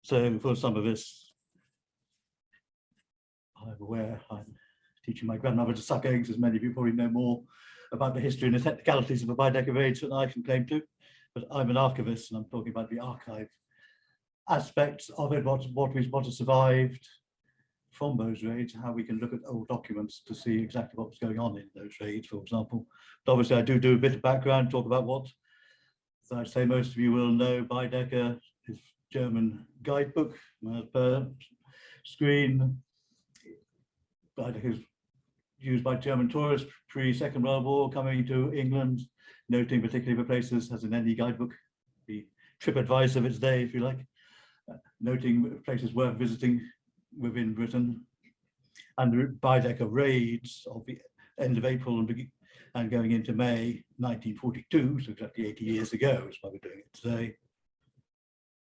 So for some of us, I'm aware I'm teaching my grandmother to suck eggs, as many of you probably know more about the history and the technicalities of the Baedeker Raids than I can claim to. But I'm an archivist, and I'm talking about the archive aspects of it, what has survived from those raids, how we can look at old documents to see exactly what was going on in those raids, for example. But obviously, I do a bit of background, talk about what, as I say, most of you will know, Baedeker is German guidebook, as per screen. Baedeker is used by German tourists pre-Second World War coming to England, noting particularly the places, as in any guidebook, the trip advice of its day, if you like, noting places worth visiting within Britain. And the Beadeker Raids of the end of April and going into May 1942, so exactly 80 years ago is why we're doing it today,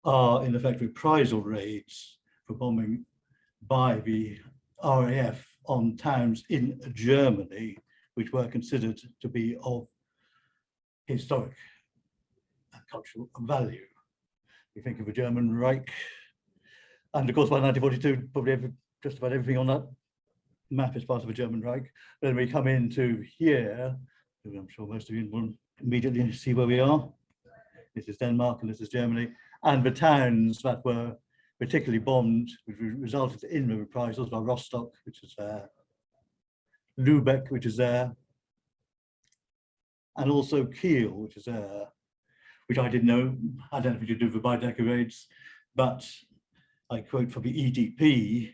are in effect reprisal raids for bombing by the RAF on towns in Germany which were considered to be of historic and cultural value. You think of the German Reich, and of course by 1942, probably just about everything on that map is part of the German Reich. Then we come into here, I'm sure most of you will immediately see where we are. This is Denmark and this is Germany. And the towns that were particularly bombed, which resulted in the reprisals, were Rostock, which is there, Lübeck, which is there, and also Kiel, which is there, which I didn't know, had anything to do with the Beadeker Raids, but I quote from the EDP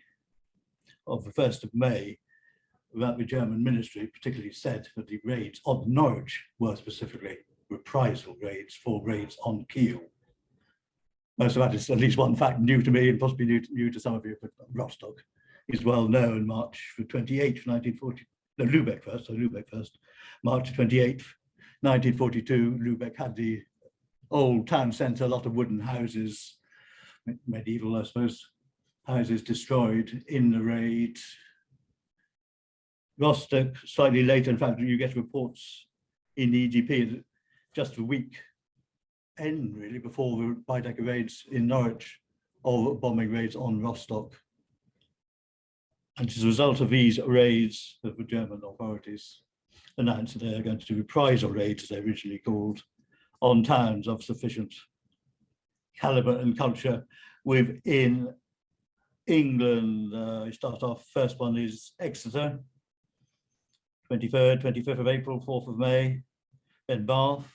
of the 1st of May, that the German ministry particularly said that the raids on Norwich were specifically reprisal raids for raids on Kiel. Most of that is at least one fact new to me and possibly new to some of you, but Rostock is well known. March 28th, 1940, no, Lübeck first, so Lübeck first, March 28th, 1942, Lübeck had the old town centre, a lot of wooden houses, medieval, I suppose, houses destroyed in the raid. Rostock, slightly later, in fact, you get reports in the EGP just a week end, really, before the Beadeker raids in Norwich, or bombing raids on Rostock. And as a result of these raids, the German authorities announced that they're going to do reprisal raids, as they originally called, on towns of sufficient caliber and culture within England. We start off, first one is Exeter, 23rd, 25th of April, 4th of May, then Bath,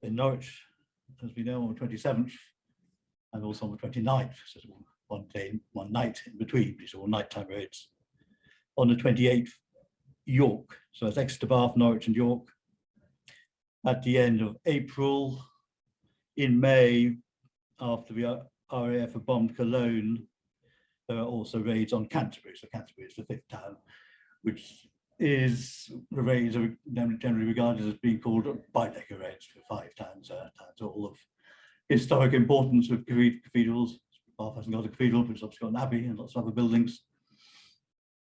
then Norwich, as we know, on the 27th, and also on the 29th, so one day, one night in between, these are all nighttime raids. On the 28th, York, so it's Exeter, Bath, Norwich and York. At the end of April, in May, after the RAF had bombed Cologne, there are also raids on Canterbury. So Canterbury is the 5th town, which is the raids are generally regarded as being called Beadeker Raids for 5 towns, towns all of historic importance with cathedrals. Bath hasn't got a cathedral, but it's obviously got an abbey and lots of other buildings.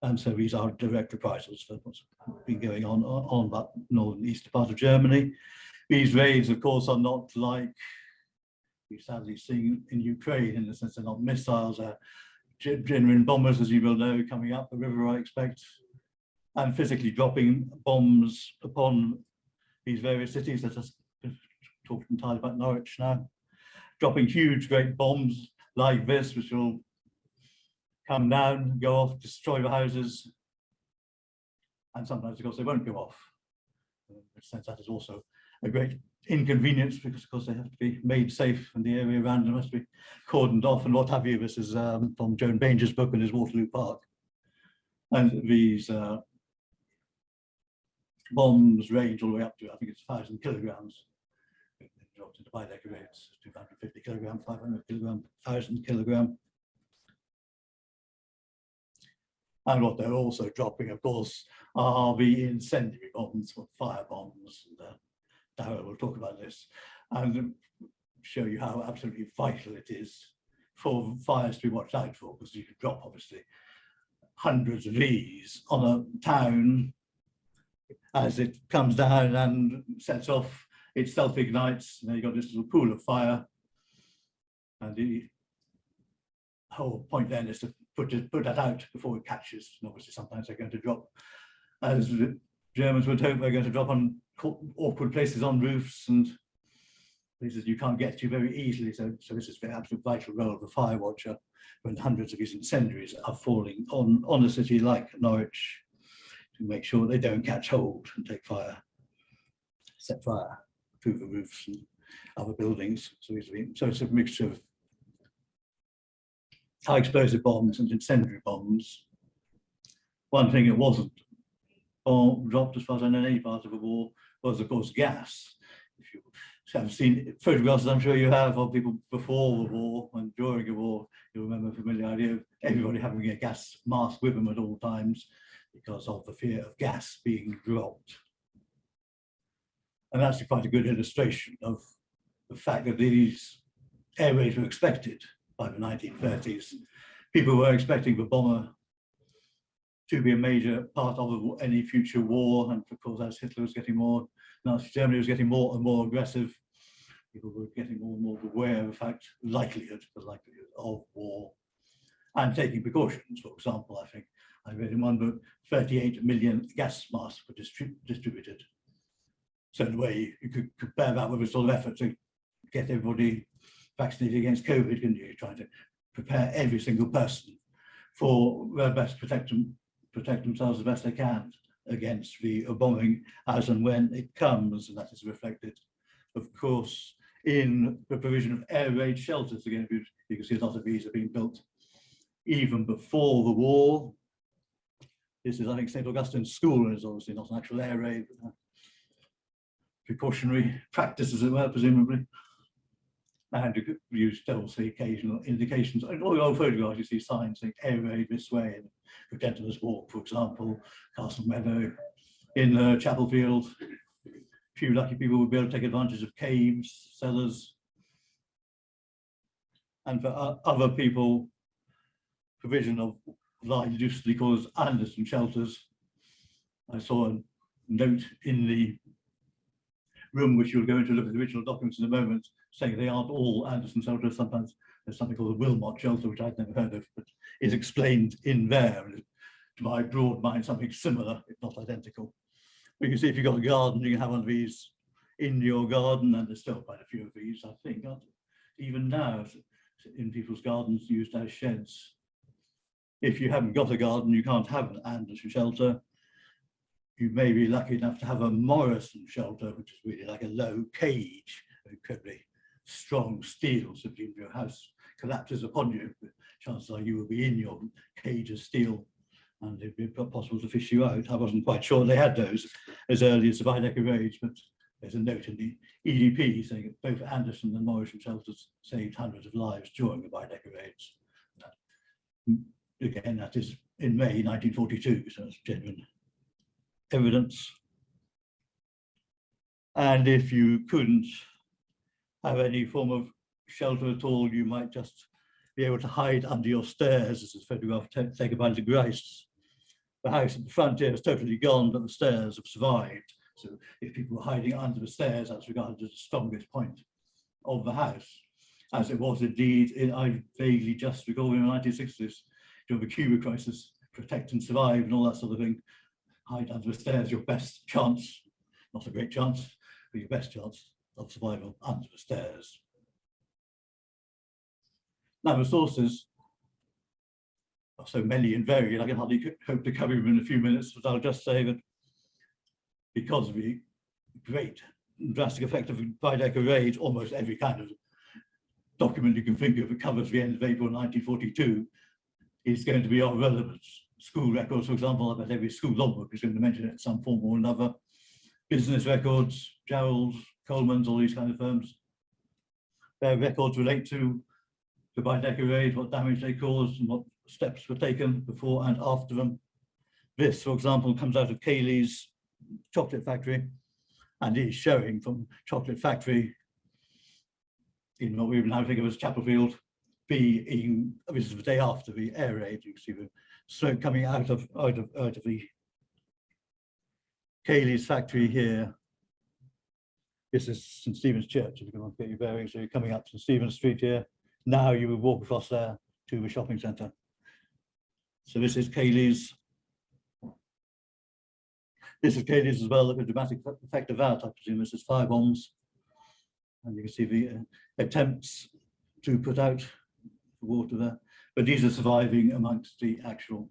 And so these are direct reprisals for what's been going on that northern eastern part of Germany. These raids, of course, are not like we've sadly seen in Ukraine, in the sense they're not missiles, they're genuine bombers, as you will know, coming up the river, I expect, and physically dropping bombs upon these various cities. Let's just talk entirely about Norwich now. Dropping huge, great bombs like this, which will come down, go off, destroy the houses, and sometimes, of course, they won't go off. In a sense, that is also a great inconvenience, because, of course, they have to be made safe and the area around them must be cordoned off and what have you. This is from Joan Banger's book and his Waterloo Park. And these bombs range all the way up to, I think it's 1,000 kilograms. Dropped into Beadeker Raids, 250 kilogram, 500 kilogram, 1,000 kilogram. And what they're also dropping, of course, are the incendiary bombs, or fire bombs. And, Daryl will talk about this and show you how absolutely vital it is for fires to be watched out for, because you can drop, obviously, hundreds of these on a town as it comes down and sets off, it self-ignites, and then you've got this little pool of fire. And the whole point then is to put that out before it catches. And obviously sometimes they're going to drop, as the Germans would hope, they're going to drop on awkward places on roofs and places you can't get to very easily. So this is the absolute vital role of the fire watcher when hundreds of these incendiaries are falling on a city like Norwich, to make sure they don't catch hold and take fire, set fire to the roofs and other buildings. So it's a mixture of high explosive bombs and incendiary bombs. One thing it wasn't dropped, as far as I know, in any part of the war, was of course gas. If you have seen photographs, I'm sure you have, of people before the war and during the war, you'll remember a familiar idea of everybody having a gas mask with them at all times because of the fear of gas being dropped. And that's quite a good illustration of the fact that these air raids were expected by the 1930s. People were expecting the bomber to be a major part of any future war. And of course, as Hitler was getting more, Nazi Germany was getting more and more aggressive, people were getting more and more aware of the fact, the likelihood of war and taking precautions. For example, I think I read in one book, 38 million gas masks were distributed. So in a way, you could compare that with a sort of effort to get everybody vaccinated against COVID, couldn't you? Trying to prepare every single person for their best, protect themselves as best they can against the bombing as and when it comes. And that is reflected, of course, in the provision of air raid shelters. Again, you can see a lot of these are being built even before the war. This is, I think, St. Augustine's School, and it's obviously not an actual air raid, but precautionary practice, as it were, presumably. And you still see occasional indications. In all the old photographs, you see signs saying air raid this way, in the Gentleman's Walk, for example, Castle Meadow, in Chapel Field. A few lucky people would be able to take advantage of caves, cellars. And for other people, provision of what I loosely call as Anderson shelters. I saw a note in the room, which you'll go into look at the original documents in a moment, saying they aren't all Anderson shelters. Sometimes there's something called a Wilmot shelter, which I'd never heard of, but is explained in there. And to my broad mind, something similar, if not identical. But you can see if you've got a garden, you can have one of these in your garden, and there's still quite a few of these, I think, even now, in people's gardens used as sheds. If you haven't got a garden, you can't have an Anderson shelter. You may be lucky enough to have a Morrison shelter, which is really like a low cage, incredibly strong steel. So if your house collapses upon you, the chances are you will be in your cage of steel and it'd be possible to fish you out. I wasn't quite sure they had those as early as the Beadeker Raids, but there's a note in the EDP saying that both Anderson and Morrison shelters saved hundreds of lives during the Beadeker Raids. Again, that is in May 1942, so it's genuine evidence. And if you couldn't have any form of shelter at all, you might just be able to hide under your stairs. This is a photograph taken by the Grice. The house at the front here is totally gone, but the stairs have survived. So if people were hiding under the stairs, that's regarded as the strongest point of the house, as it was indeed I vaguely just recall in the 1960s, during the Cuba crisis, protect and survive and all that sort of thing. Hide under the stairs, your best chance, not a great chance, but your best chance of survival under the stairs. Now the sources are so many and varied, I can hardly hope to cover them in a few minutes, but I'll just say that because of the great drastic effect of the Beadeker Raids, almost every kind of document you can think of that covers the end of April 1942 is going to be of relevance. School records, for example, I bet every school logbook is going to mention it in some form or another. Business records, Jarrolds, Coleman's, all these kind of firms. Their records relate to the Beadeker Raid, what damage they caused and what steps were taken before and after them. This, for example, comes out of Cayley's chocolate factory and is showing from chocolate factory in what we now think of as Chapel Field, being, this is the day after the air raid. You can see the smoke coming out of the Cayley's factory here. This is St. Stephen's Church, if you can get your bearings. So you're coming up St. Stephen's Street here, Now you would walk across there to the shopping centre. So this is Cayley's. This is Cayley's as well, the dramatic effect of that. I presume this is fire bombs. And you can see the attempts to put out the water there. But these are surviving amongst the actual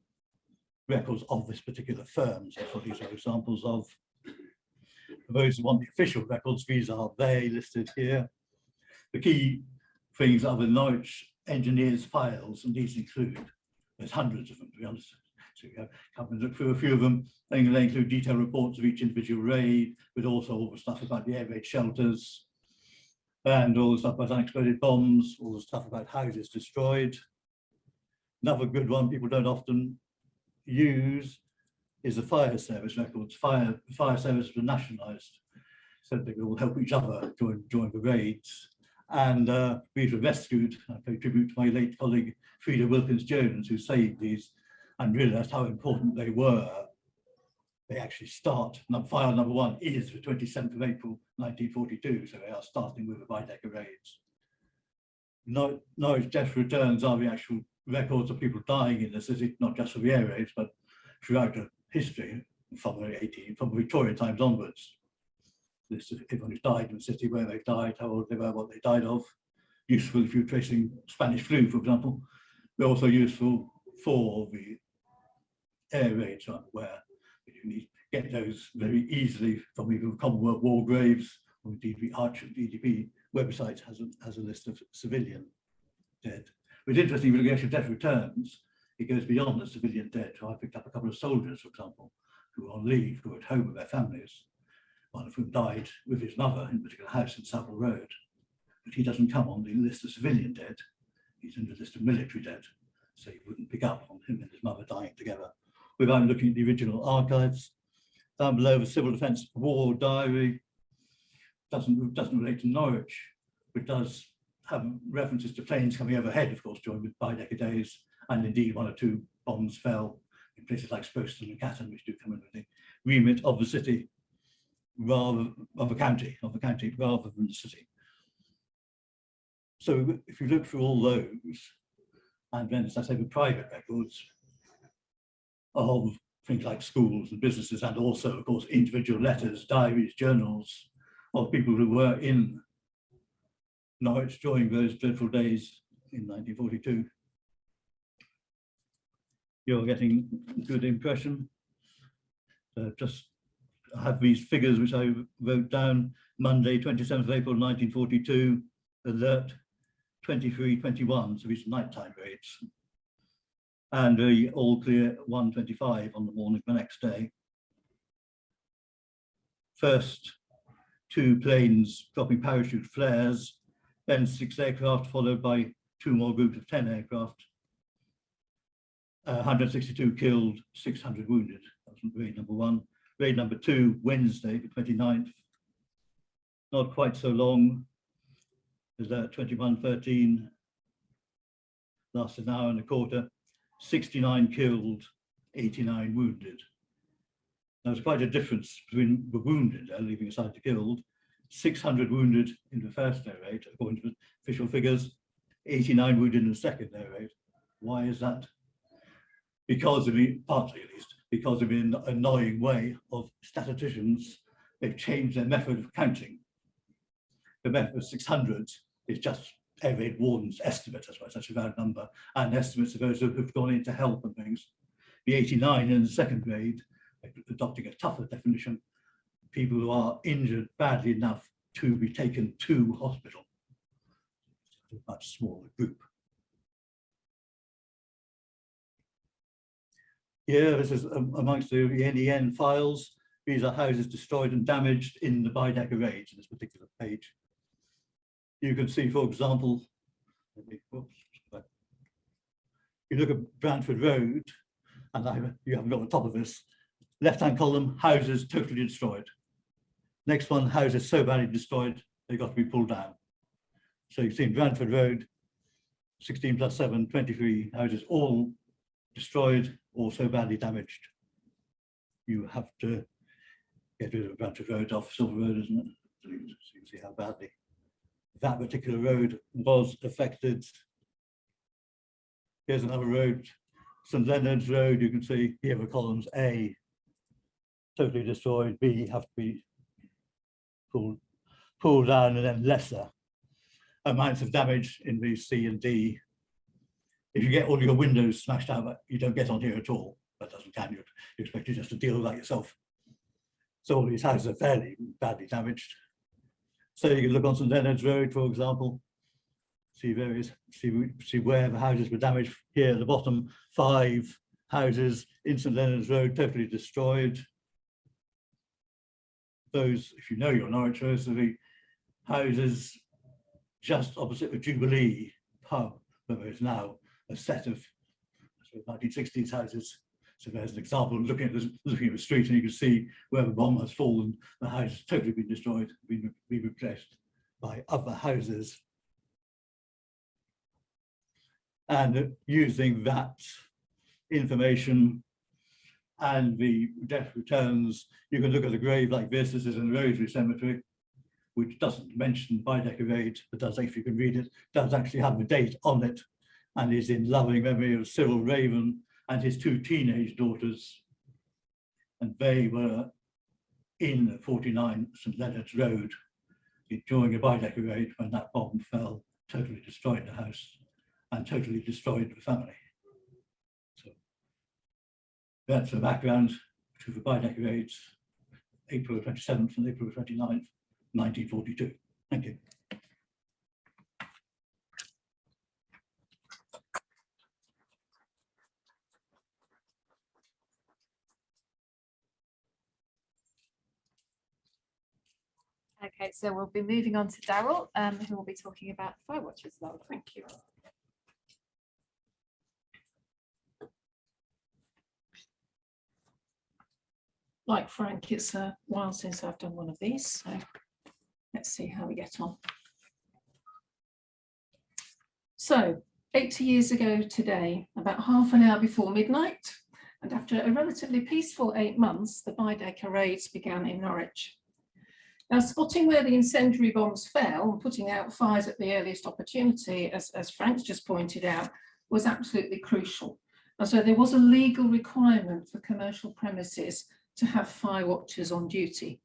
records of this particular firm. So that's what these are examples of. For those who want the official records, these are they listed here. The key things are the Norwich engineers' files, and these include, there's hundreds of them to be honest. So you have to look through a few of them. They include detailed reports of each individual raid, but also all the stuff about the air raid shelters, and all the stuff about unexploded bombs, all the stuff about houses destroyed. Another good one people don't often use is the fire service records. Fire services were nationalised, so they could all help each other during the raids. And these were rescued. I pay tribute to my late colleague Frida Wilkins-Jones, who saved these and realised how important they were. They actually start, file number one is the 27th of April 1942, so they are starting with the Beadeker Raids. Norwich death returns are the actual records of people dying in the city, not just for the air raids, but throughout the history from the Victorian times onwards. This is everyone who's died in the city, where they died, how old they were, what they died of. Useful if you're tracing Spanish flu, for example. They're also useful for the air raids, where you need to get those very easily from either Commonwealth war graves, or indeed the Arch of the EDP website has a list of civilian dead. But it's interesting, when the actual death returns, it goes beyond the civilian dead. So I picked up a couple of soldiers, for example, who were on leave, who were at home with their families, one of whom died with his mother in a particular house in Savile Road. But he doesn't come on the list of civilian dead. He's in the list of military dead. So you wouldn't pick up on him and his mother dying together without looking at the original archives. Down below, the Civil Defence War Diary doesn't relate to Norwich, but does have references to planes coming overhead, of course, during the Baedeker days, and indeed one or two bombs fell in places like Spokeston and Catton, which do come under the remit of the city, rather of the county, rather than the city. So if you look through all those, and then, as I say, the private records of things like schools and businesses, and also, of course, individual letters, diaries, journals of people who were in Norwich during those dreadful days in 1942. You're getting a good impression. Just I have these figures which I wrote down. Monday, 27th of April 1942, alert 23:21, so these are nighttime raids. And all clear 1:25 on the morning the next day. First, 2 planes dropping parachute flares, then 6 aircraft, followed by 2 more groups of 10 aircraft. 162 killed, 600 wounded. That was raid number 1. Raid number 2, Wednesday, the 29th. Not quite so long. Is that 21:13? Lasted an hour and a quarter. 69 killed, 89 wounded. Now, there's quite a difference between the wounded, leaving aside the killed. 600 wounded in the first air raid, according to the official figures, 89 wounded in the second air raid. Why is that? Because of the, partly at least, because of an annoying way of statisticians, they've changed their method of counting. The method of 600 is just air raid wardens' estimate, that's why it's such a round number, and estimates of those who've gone into help and things. The 89 in the second raid, adopting a tougher definition, people who are injured badly enough to be taken to hospital. It's a much smaller group. Here, this is amongst the NEN files. These are houses destroyed and damaged in the Beadeker Raids in this particular page. You can see, for example, you look at Brantford Road, and you haven't got the top of this. Left-hand column, houses totally destroyed. Next one, houses so badly destroyed, they've got to be pulled down. So you've seen Brantford Road, 16 plus 7, 23 houses, all destroyed or so badly damaged. You have to get rid of Brantford Road off Silver Road, isn't it? So you can see how badly that particular road was affected. Here's another road, St Leonard's Road. You can see here the columns A totally destroyed, B have to be pulled down, and then lesser amounts of damage in the C and D. If you get all your windows smashed out, you don't get on here at all. That doesn't count. You expect you just to deal with that yourself. So all these houses are fairly badly damaged. So you can look on St Leonard's Road, for example, see where the houses were damaged. Here at the bottom, 5 houses in St Leonard's Road totally destroyed. Those, if you know your Norwich, those are the houses just opposite the Jubilee pub, where there is now a set of 1960s houses. So there's an example of looking at the street, and you can see where the bomb has fallen. The house has totally been destroyed, been replaced by other houses. And using that information and the death returns, you can look at a grave like this. This is in the Rosary Cemetery, which doesn't mention Beadeker Raids, but does, if you can read it, does actually have the date on it, and is in loving memory of Cyril Raven and his 2 teenage daughters. And they were in 49 St Leonard's Road during a Beadeker raid when that bomb fell, totally destroyed the house and totally destroyed the family. So that's the background to the Beadeker raids, April 27th and April 29th, 1942. Thank you. Okay, so we'll be moving on to Daryl, who will be talking about Fire Watchers log. Thank you. Like Frank, it's a while since I've done one of these, so let's see how we get on. So 80 years ago today, about half an hour before midnight, and after a relatively peaceful 8 months, the Beadeker Raids began in Norwich. Now, spotting where the incendiary bombs fell and putting out fires at the earliest opportunity, as Frank's just pointed out, was absolutely crucial. And so there was a legal requirement for commercial premises to have fire watchers on duty.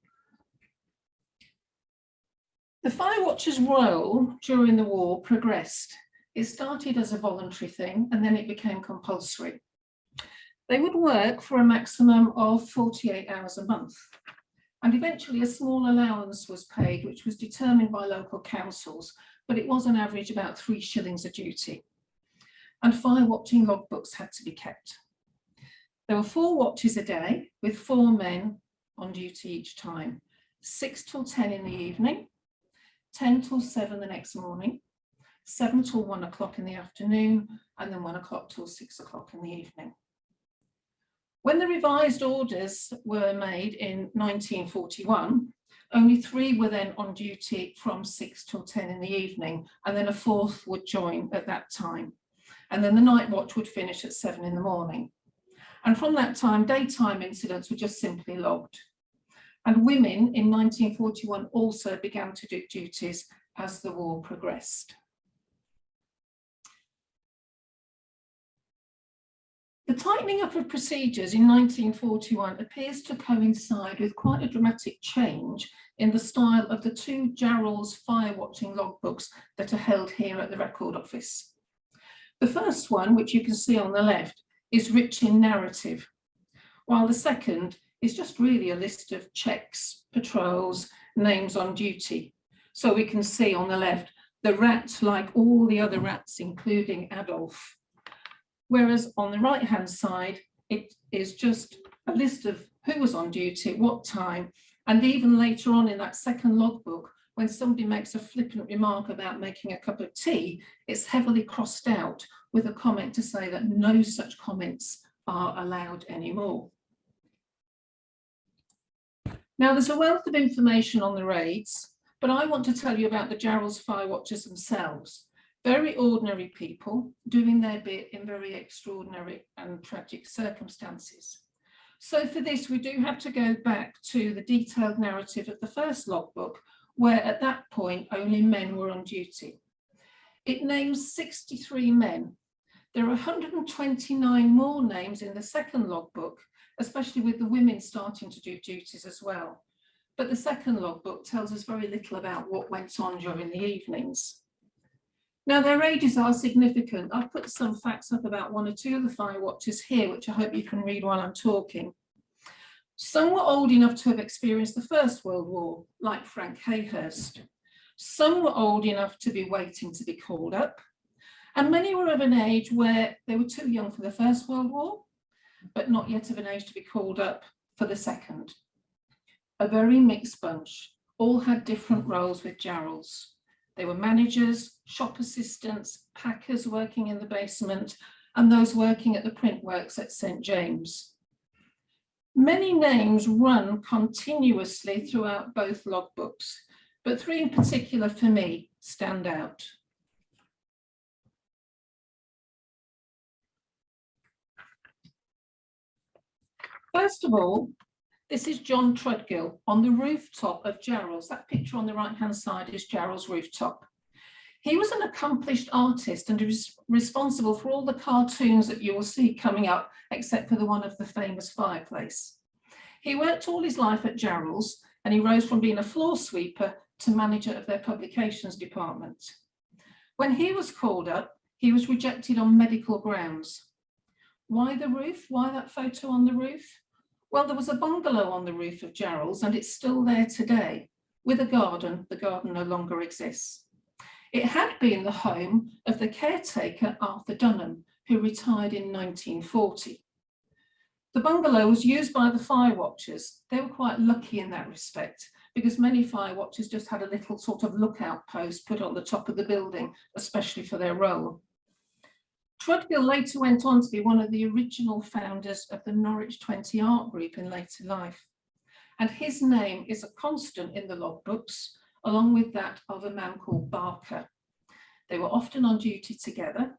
The fire watchers' role during the war progressed. It started as a voluntary thing, and then it became compulsory. They would work for a maximum of 48 hours a month. And eventually a small allowance was paid, which was determined by local councils, but it was on average about 3 shillings a duty. And fire watching logbooks had to be kept. There were 4 watches a day with 4 men on duty each time, 6 till 10 in the evening, 10 till 7 the next morning, 7 till 1 o'clock in the afternoon, and then 1 o'clock till 6 o'clock in the evening. When the revised orders were made in 1941, only 3 were then on duty from 6 till 10 in the evening, and then a 4th would join at that time. And then the night watch would finish at 7 in the morning. And from that time, daytime incidents were just simply logged. And women in 1941 also began to do duties as the war progressed. The tightening up of procedures in 1941 appears to coincide with quite a dramatic change in the style of the 2 Jarrolds fire watching logbooks that are held here at the Record Office. The first one, which you can see on the left, is rich in narrative, while the second is just really a list of checks, patrols, names on duty. So we can see on the left, the rat like all the other rats, including Adolf. Whereas on the right-hand side, it is just a list of who was on duty, at what time, and even later on in that second logbook, when somebody makes a flippant remark about making a cup of tea, it's heavily crossed out with a comment to say that no such comments are allowed anymore. Now, there's a wealth of information on the raids, but I want to tell you about the Jarrolds fire watchers themselves. Very ordinary people doing their bit in very extraordinary and tragic circumstances. So for this, we do have to go back to the detailed narrative of the first logbook, where at that point only men were on duty. It names 63 men. There are 129 more names in the second logbook, especially with the women starting to do duties as well. But the second logbook tells us very little about what went on during the evenings. Now, their ages are significant. I've put some facts up about one or two of the fire watchers here, which I hope you can read while I'm talking. Some were old enough to have experienced the First World War, like Frank Hayhurst. Some were old enough to be waiting to be called up. And many were of an age where they were too young for the First World War, but not yet of an age to be called up for the Second. A very mixed bunch, all had different roles with Jarrolds. They were managers, shop assistants, packers working in the basement, and those working at the print works at St. James. Many names run continuously throughout both logbooks, but three in particular for me stand out. First of all, this is John Trudgill on the rooftop of Jarrolds. That picture on the right-hand side is Jarrolds rooftop. He was an accomplished artist and is responsible for all the cartoons that you will see coming up, except for the one of the famous fireplace. He worked all his life at Jarrolds, and he rose from being a floor sweeper to manager of their publications department. When he was called up, he was rejected on medical grounds. Why the roof? Why that photo on the roof? Well, there was a bungalow on the roof of Jarrolds, and it's still there today. With a garden, the garden no longer exists. It had been the home of the caretaker, Arthur Dunham, who retired in 1940. The bungalow was used by the fire watchers. They were quite lucky in that respect, because many fire watchers just had a little sort of lookout post put on the top of the building, especially for their role. Trudgill later went on to be one of the original founders of the Norwich 20 art group in later life. And his name is a constant in the logbooks, along with that of a man called Baedeker. They were often on duty together,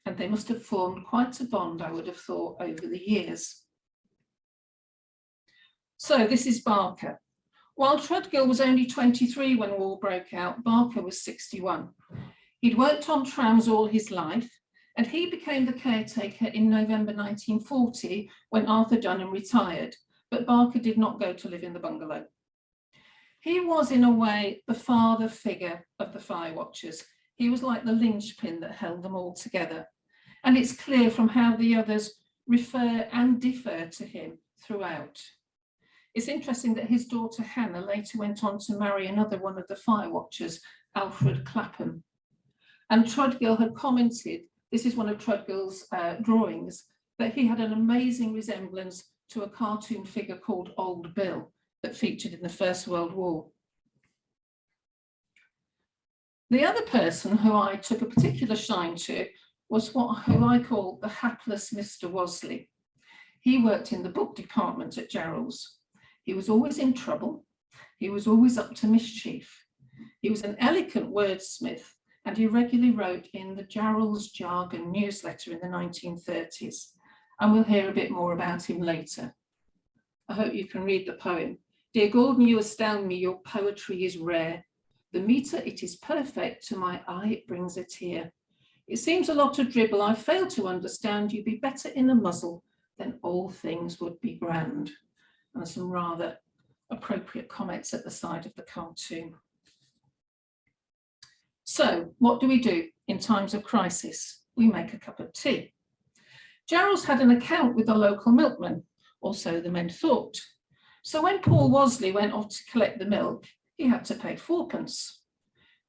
and they must have formed quite a bond, I would have thought, over the years. So this is Baedeker. While Trudgill was only 23 when war broke out, Baedeker was 61. He'd worked on trams all his life, and he became the caretaker in November 1940 when Arthur Dunham retired, but Baedeker did not go to live in the bungalow. He was, in a way, the father figure of the fire watchers. He was like the linchpin that held them all together. And it's clear from how the others refer and defer to him throughout. It's interesting that his daughter Hannah later went on to marry another one of the fire watchers, Alfred Clapham. And Trudgill had commented, this is one of Trudgill's drawings, that he had an amazing resemblance to a cartoon figure called Old Bill that featured in the First World War. The other person who I took a particular shine to was who I call the hapless Mr. Wosley. He worked in the book department at Jarrolds. He was always in trouble. He was always up to mischief. He was an elegant wordsmith, and he regularly wrote in the Jarrolds Jargon newsletter in the 1930s. And we'll hear a bit more about him later. I hope you can read the poem. Dear Gordon, you astound me, your poetry is rare. The metre, it is perfect, to my eye it brings a tear. It seems a lot of dribble, I fail to understand, you'd be better in a muzzle, then all things would be grand. And some rather appropriate comments at the side of the cartoon. So what do we do in times of crisis? We make a cup of tea. Jarrolds had an account with the local milkman, or so the men thought. So when Paul Wosley went off to collect the milk, he had to pay 4p.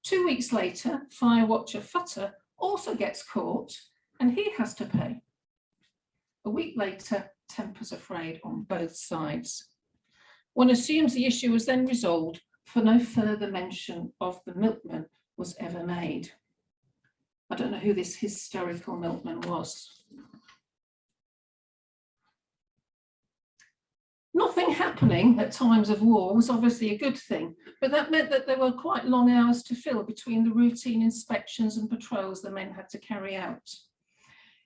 2 weeks later, fire watcher Futter also gets caught and he has to pay. A week later, tempers are frayed on both sides. One assumes the issue was then resolved, for no further mention of the milkman was ever made. I don't know who this hysterical milkman was. Nothing happening at times of war was obviously a good thing, but that meant that there were quite long hours to fill between the routine inspections and patrols the men had to carry out.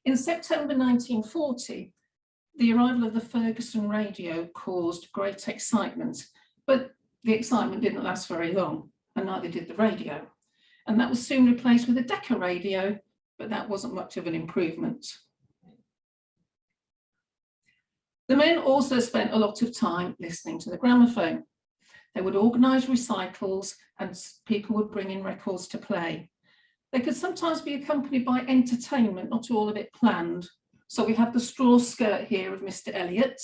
In September 1940, the arrival of the Ferguson radio caused great excitement, but the excitement didn't last very long. and neither did the radio. And that was soon replaced with a Beadeker radio, but that wasn't much of an improvement. The men also spent a lot of time listening to the gramophone. They would organise recitals and people would bring in records to play. They could sometimes be accompanied by entertainment, not all of it planned. So we have the straw skirt here of Mr. Elliot,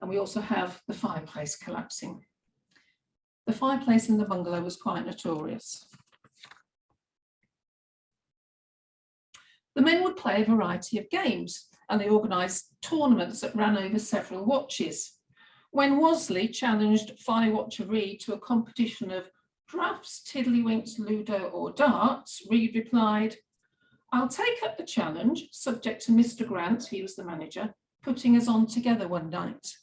and we also have the fireplace collapsing. The fireplace in the bungalow was quite notorious. The men would play a variety of games, and they organised tournaments that ran over several watches. When Worsley challenged Fire Watcher Reed to a competition of drafts, tiddlywinks, ludo or darts, Reed replied, "I'll take up the challenge, subject to Mr. Grant," he was the manager, "putting us on together one night.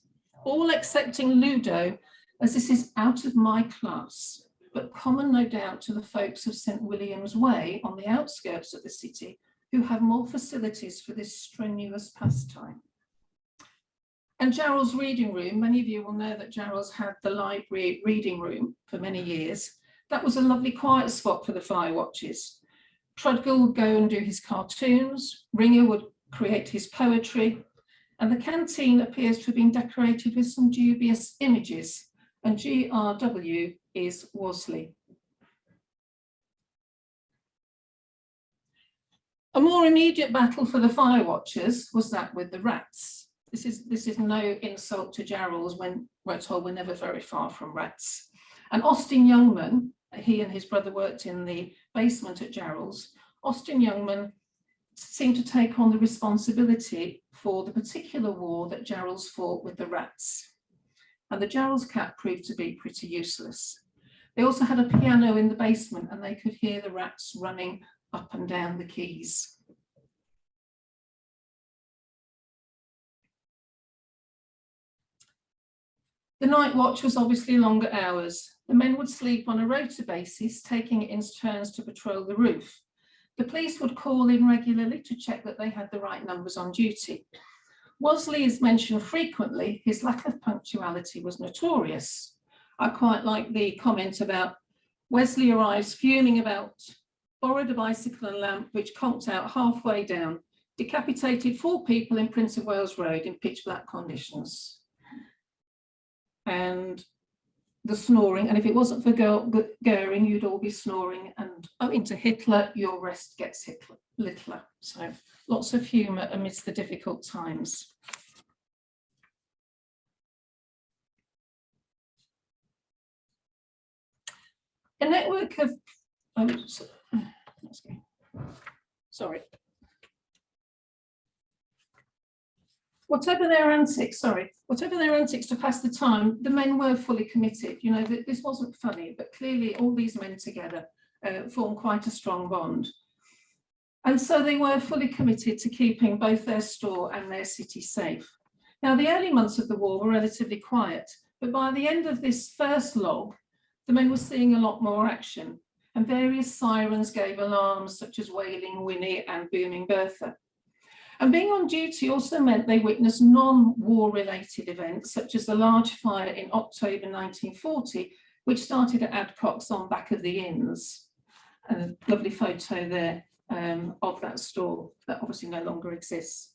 All excepting ludo, as this is out of my class, but common no doubt to the folks of St. William's Way on the outskirts of the city, who have more facilities for this strenuous pastime." And Jarrolds' reading room, many of you will know that Jarrolds had the library reading room for many years. That was a lovely quiet spot for the fire watches. Trudgill would go and do his cartoons, Ringer would create his poetry, and the canteen appears to have been decorated with some dubious images, and GRW is Worsley. A more immediate battle for the fire watchers was that with the rats. This is no insult to Jarrolds when we're told we're never very far from rats. And Austin Youngman, he and his brother worked in the basement at Jarrolds. Austin Youngman seemed to take on the responsibility for the particular war that Jarrolds fought with the rats. And the Jarrolds cat proved to be pretty useless. They also had a piano in the basement and they could hear the rats running up and down the keys. The night watch was obviously longer hours. The men would sleep on a rota basis, taking it in turns to patrol the roof. The police would call in regularly to check that they had the right numbers on duty. Worsley is mentioned frequently. His lack of punctuality was notorious. I quite like the comment about Wesley arrives fuming about, borrowed a bicycle and lamp which conked out halfway down, decapitated 4 people in Prince of Wales Road in pitch black conditions. And the snoring, and if it wasn't for Goering, you'd all be snoring, and owing to Hitler, your rest gets littler. So lots of humour amidst the difficult times. A network of, sorry. Whatever their antics to pass the time, the men were fully committed. You know, this wasn't funny, but clearly all these men together formed quite a strong bond. And so they were fully committed to keeping both their store and their city safe. Now, the early months of the war were relatively quiet, but by the end of this first log, the men were seeing a lot more action, and various sirens gave alarms such as Wailing Winnie and Booming Bertha. And being on duty also meant they witnessed non-war related events, such as the large fire in October 1940, which started at Adcock's on back of the inns. A lovely photo there of that store that obviously no longer exists.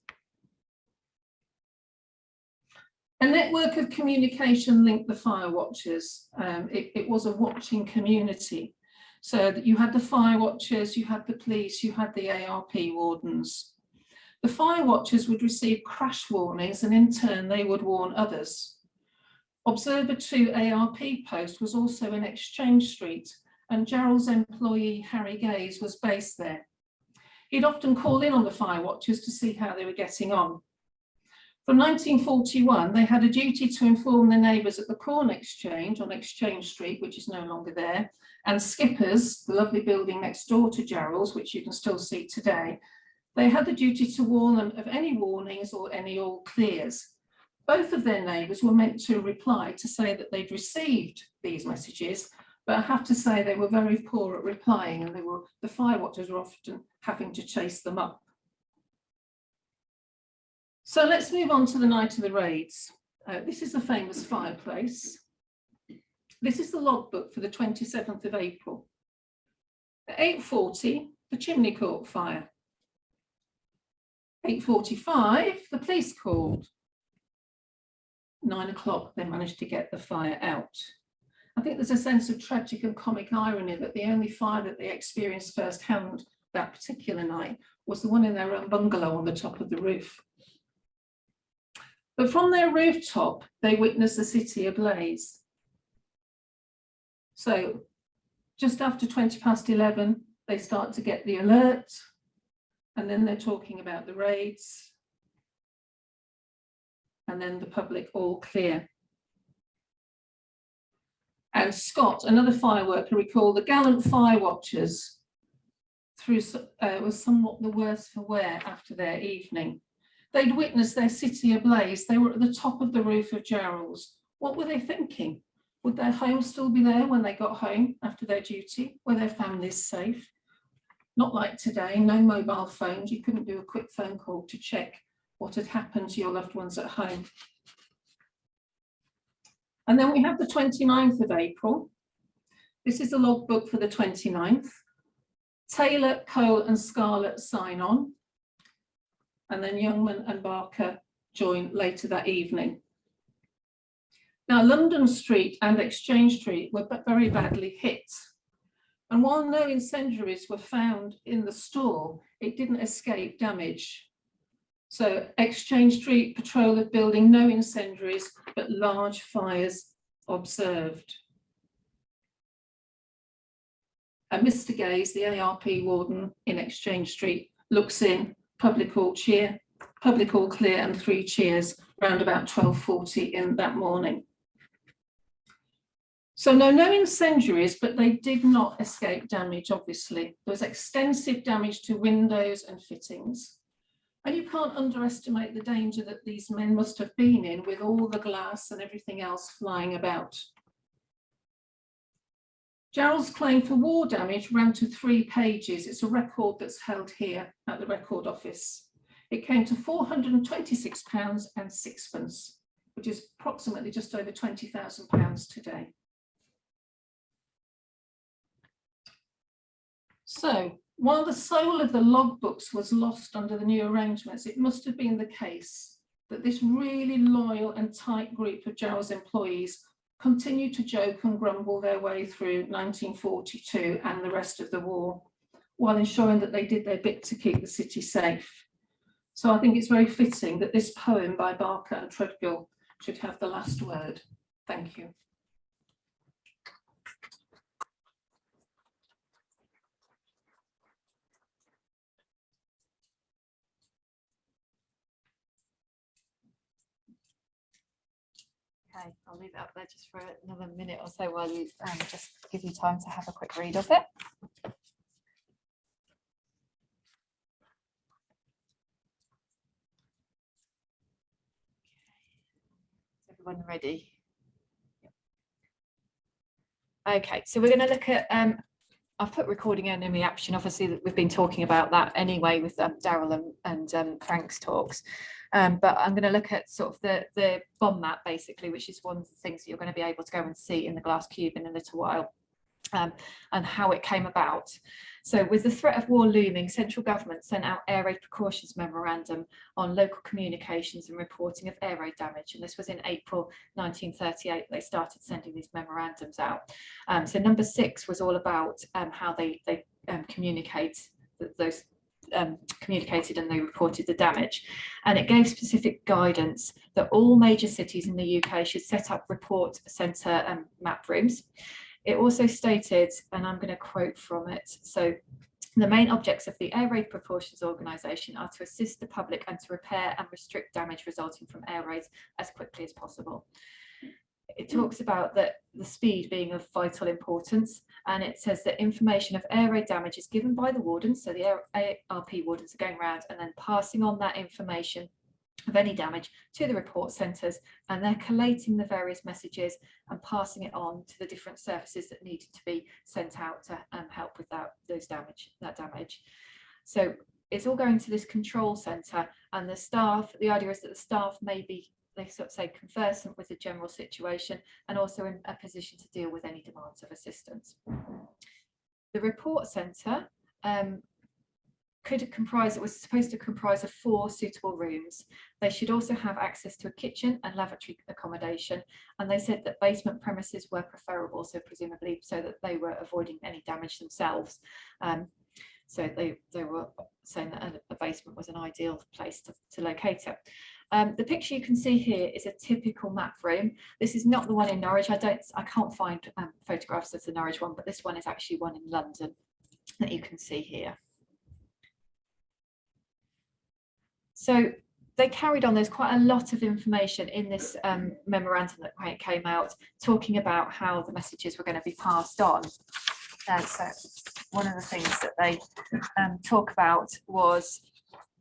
A network of communication linked the fire watchers. It was a watching community. So that you had the fire watchers, you had the police, you had the ARP wardens. The fire watchers would receive crash warnings and in turn they would warn others. Observer 2 ARP post was also in Exchange Street and Jarrolds' employee Harry Gaze was based there. He'd often call in on the fire watchers to see how they were getting on. From 1941, they had a duty to inform their neighbours at the Corn Exchange on Exchange Street, which is no longer there, and Skippers, the lovely building next door to Jarrolds, which you can still see today. They had the duty to warn them of any warnings or any all clears. Both of their neighbours were meant to reply to say that they'd received these messages, but I have to say they were very poor at replying and the fire watchers were often having to chase them up. So let's move on to the night of the raids. This is the famous fireplace. This is the logbook for the 27th of April. At 8:40, the chimney caught fire. 8:45, the police called. 9 o'clock, they managed to get the fire out. I think there's a sense of tragic and comic irony that the only fire that they experienced firsthand that particular night was the one in their own bungalow on the top of the roof. But from their rooftop, they witnessed the city ablaze. So just after 11:20, they start to get the alert, and then they're talking about the raids, and then the public all clear. And Scott, another fire worker, recalled the gallant fire watchers was somewhat the worse for wear after their evening. They'd witnessed their city ablaze. They were at the top of the roof of Jarrolds. What were they thinking? Would their home still be there when they got home after their duty? Were their families safe? Not like today, no mobile phones. You couldn't do a quick phone call to check what had happened to your loved ones at home. And then we have the 29th of April. This is the logbook for the 29th. Taylor, Cole and Scarlett sign on. And then Youngman and Barker join later that evening. Now, London Street and Exchange Street were very badly hit. And while no incendiaries were found in the store, it didn't escape damage. So Exchange Street patrol of building, no incendiaries, but large fires observed. And Mr. Gaze, the ARP warden in Exchange Street, looks in, public all clear, and 3 cheers, round about 12:40 in that morning. So no incendiaries, but they did not escape damage, obviously. There was extensive damage to windows and fittings. And you can't underestimate the danger that these men must have been in with all the glass and everything else flying about. Jarrolds' claim for war damage ran to 3 pages. It's a record that's held here at the Record Office. It came to £426.06, which is approximately just over £20,000 today. So while the soul of the logbooks was lost under the new arrangements, it must have been the case that this really loyal and tight group of Jarrolds employees continued to joke and grumble their way through 1942 and the rest of the war, while ensuring that they did their bit to keep the city safe. So I think it's very fitting that this poem by Barker and Treadgill should have the last word. Thank you. Okay, I'll leave it up there just for another minute or so while you just give you time to have a quick read of it. Is everyone ready? Okay, so we're going to look at, I've put recording and in reaction, obviously that we've been talking about that anyway with Daryl and Frank's talks. But I'm going to look at sort of the bomb map, basically, which is one of the things that you're going to be able to go and see in the glass cube in a little while, and how it came about. So with the threat of war looming, central government sent out air raid precautions memorandum on local communications and reporting of air raid damage. And this was in April 1938, they started sending these memorandums out. So number 6 was all about how they communicate those communicated and they reported the damage, and it gave specific guidance that all major cities in the UK should set up report centre map rooms. It also stated, and I'm going to quote from it, so the main objects of the Air Raid Precautions Organisation are to assist the public and to repair and restrict damage resulting from air raids as quickly as possible. It talks about the speed being of vital importance, and it says that information of air raid damage is given by the wardens, so the ARP wardens are going around and then passing on that information of any damage to the report centres, and they're collating the various messages and passing it on to the different services that needed to be sent out to help with that damage. So it's all going to this control centre, and the staff, the idea is that the staff may be they sort of say conversant with the general situation and also in a position to deal with any demands of assistance. The report centre it was supposed to comprise of 4 suitable rooms. They should also have access to a kitchen and lavatory accommodation, and they said that basement premises were preferable, so presumably so that they were avoiding any damage themselves. So they were saying that a basement was an ideal place to locate it. The picture you can see here is a typical map room. This is not the one in Norwich. I can't find photographs of the Norwich one, but this one is actually one in London that you can see here. So they carried on. There's quite a lot of information in this memorandum that came out, talking about how the messages were going to be passed on. So one of the things that they talk about was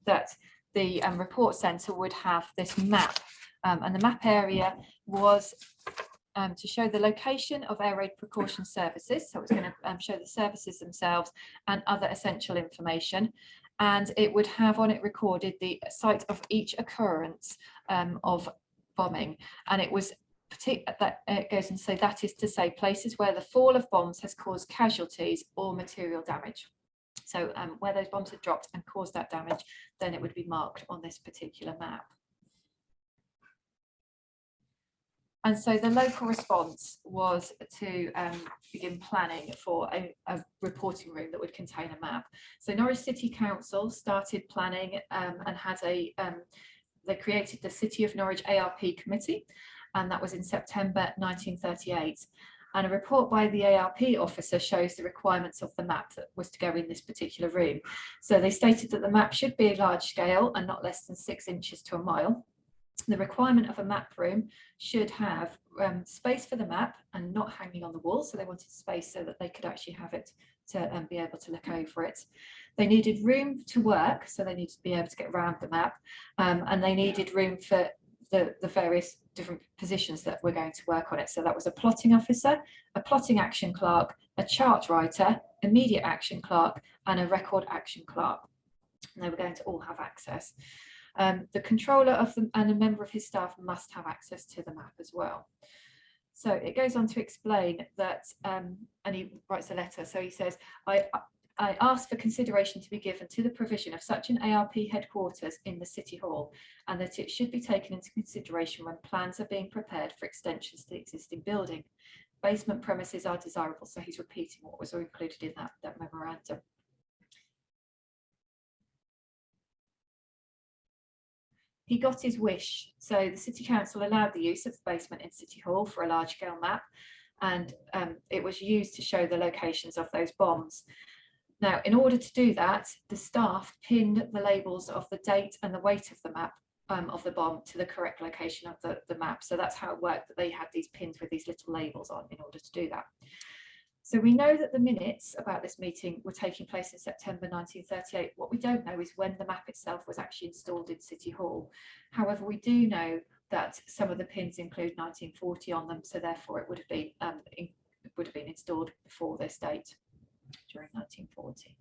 that the report centre would have this map, and the map area was to show the location of air raid precaution services. So it's going to show the services themselves and other essential information. And it would have on it recorded the site of each occurrence of bombing. And it was that it goes and say that is to say places where the fall of bombs has caused casualties or material damage. So where those bombs had dropped and caused that damage, then it would be marked on this particular map. And so the local response was to begin planning for a reporting room that would contain a map. So Norwich City Council started planning and had they created the City of Norwich ARP committee, and that was in September 1938. And a report by the ARP officer shows the requirements of the map that was to go in this particular room. So they stated that the map should be large scale and not less than 6 inches to a mile. The requirement of a map room should have space for the map and not hanging on the wall. So they wanted space so that they could actually have it to be able to look over it. They needed room to work, so they needed to be able to get around the map, and they needed room for the various different positions that we're going to work on it. So that was a plotting officer, a plotting action clerk, a chart writer, immediate action clerk, and a record action clerk. And they were going to all have access. The controller of them and a member of his staff must have access to the map as well. So it goes on to explain that, and he writes a letter. So he says, I ask for consideration to be given to the provision of such an ARP headquarters in the City Hall, and that it should be taken into consideration when plans are being prepared for extensions to the existing building. Basement premises are desirable. So he's repeating what was included in that memorandum. He got his wish. So the City Council allowed the use of the basement in City Hall for a large scale map, and it was used to show the locations of those bombs. Now, in order to do that, the staff pinned the labels of the date and the weight of the map of the bomb to the correct location of the map. So that's how it worked, that they had these pins with these little labels on in order to do that. So we know that the minutes about this meeting were taking place in September 1938. What we don't know is when the map itself was actually installed in City Hall. However, we do know that some of the pins include 1940 on them, so therefore it would have been installed before this date, during 1940.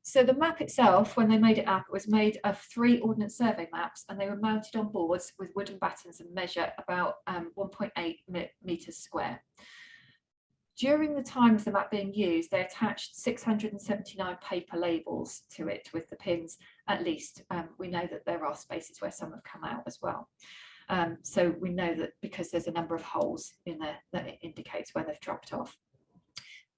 So the map itself, when they made it up, it was made of 3 ordnance survey maps, and they were mounted on boards with wooden battens and measure about 1.8 meters square. During the time of the map being used, they attached 679 paper labels to it with the pins, at least. We know that there are spaces where some have come out as well. So we know that because there's a number of holes in there that it indicates where they've dropped off.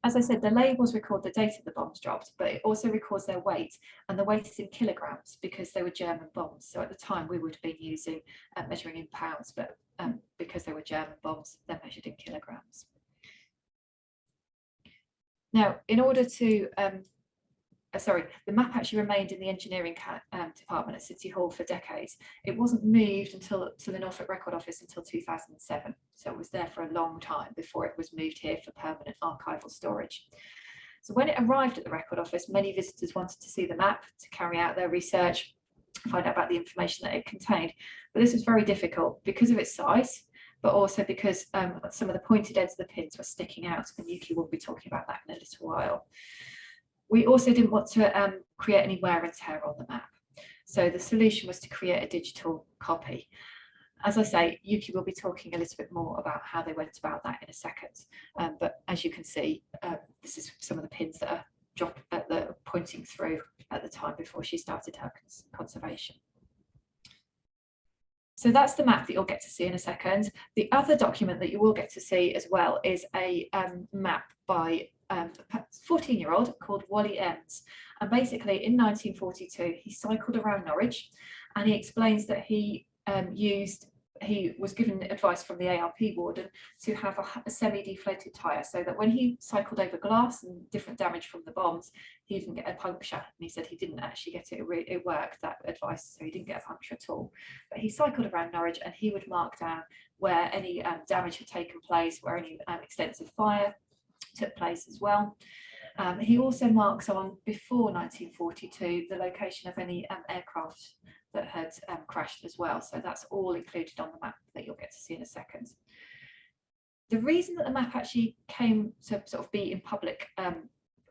As I said, the labels record the date of the bombs dropped, but it also records their weight, and the weight is in kilograms because they were German bombs. So at the time we would have been using measuring in pounds, but because they were German bombs, they're measured in kilograms. Now, in order to, the map actually remained in the engineering department at City Hall for decades. It wasn't moved to the Norfolk Record Office until 2007. So it was there for a long time before it was moved here for permanent archival storage. So when it arrived at the Record Office, many visitors wanted to see the map to carry out their research, find out about the information that it contained. But this was very difficult because of its size, but also because some of the pointed ends of the pins were sticking out, and Yuki will be talking about that in a little while. We also didn't want to create any wear and tear on the map. So the solution was to create a digital copy. As I say, Yuki will be talking a little bit more about how they went about that in a second. But as you can see, this is some of the pins that are pointing through at the time before she started her conservation. So that's the map that you'll get to see in a second. The other document that you will get to see as well is a map by a 14-year-old called Wally Ems. And basically in 1942, he cycled around Norwich, and he explains that he was given advice from the ARP warden to have a semi-deflated tyre, so that when he cycled over glass and different damage from the bombs, he didn't get a puncture. And he said he didn't actually get it, it worked, that advice, so he didn't get a puncture at all. But he cycled around Norwich, and he would mark down where any damage had taken place, where any extensive fire took place as well. He also marks on, before 1942, the location of any aircraft that had crashed as well. So that's all included on the map that you'll get to see in a second. The reason that the map actually came to sort of be in public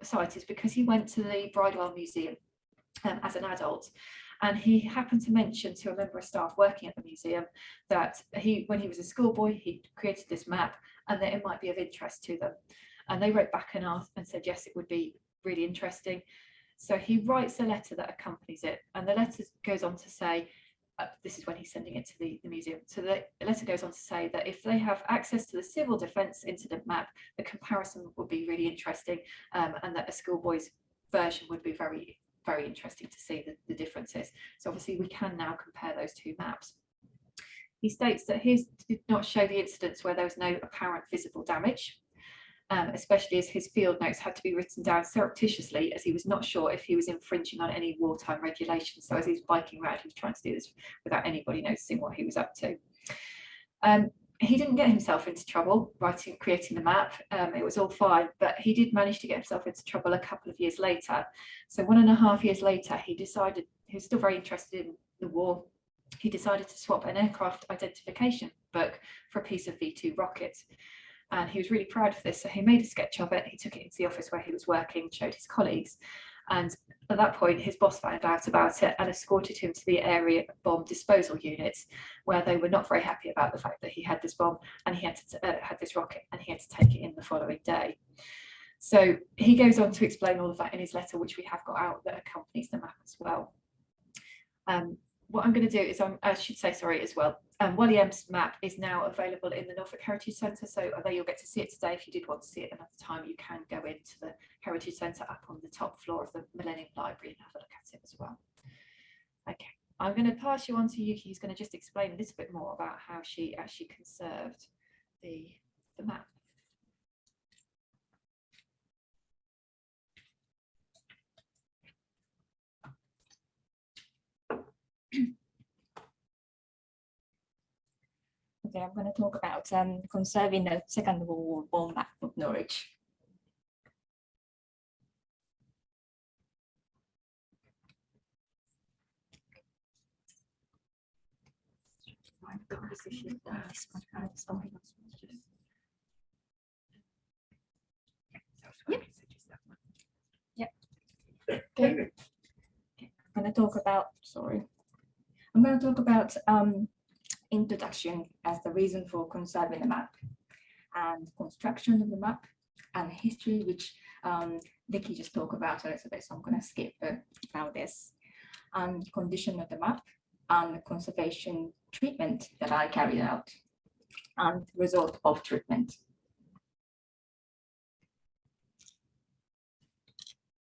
sight is because he went to the Bridewell Museum as an adult. And he happened to mention to a member of staff working at the museum that when he was a schoolboy, he created this map and that it might be of interest to them. And they wrote back and asked and said, yes, it would be really interesting. So he writes a letter that accompanies it. And the letter goes on to say, this is when he's sending it to the museum. So the letter goes on to say that if they have access to the civil defence incident map, the comparison would be really interesting, and that a schoolboy's version would be very, very interesting to see the differences. So obviously we can now compare those two maps. He states that his did not show the incidents where there was no apparent visible damage. Especially as his field notes had to be written down surreptitiously, as he was not sure if he was infringing on any wartime regulations. So as he was biking around, he was trying to do this without anybody noticing what he was up to. He didn't get himself into trouble creating the map. It was all fine, but he did manage to get himself into trouble a couple of years later. So 1.5 years later, he decided, he was still very interested in the war. He decided to swap an aircraft identification book for a piece of V2 rocket. And he was really proud of this. So he made a sketch of it. He took it into the office where he was working, showed his colleagues. And at that point, his boss found out about it and escorted him to the area bomb disposal units, where they were not very happy about the fact that he had this bomb and he had this rocket, and he had to take it in the following day. So he goes on to explain all of that in his letter, which we have got out, that accompanies the map as well. What I'm going to do is, I should say, sorry, as well, Wally Ems' map is now available in the Norfolk Heritage Centre, so although you'll get to see it today, if you did want to see it another time, you can go into the Heritage Centre up on the top floor of the Millennium Library and have a look at it as well. Okay, I'm going to pass you on to Yuki, who's going to just explain a little bit more about how she actually conserved the map. Okay, I'm going to talk about conserving the Second World War bomb map of Norwich. Yeah. Okay. I'm going to talk about, I'm going to talk about introduction as the reason for conserving the map, and construction of the map, and history, which Vicky just talked about a little bit, so I'm going to skip about this, and condition of the map, and the conservation treatment that I carried out, and result of treatment.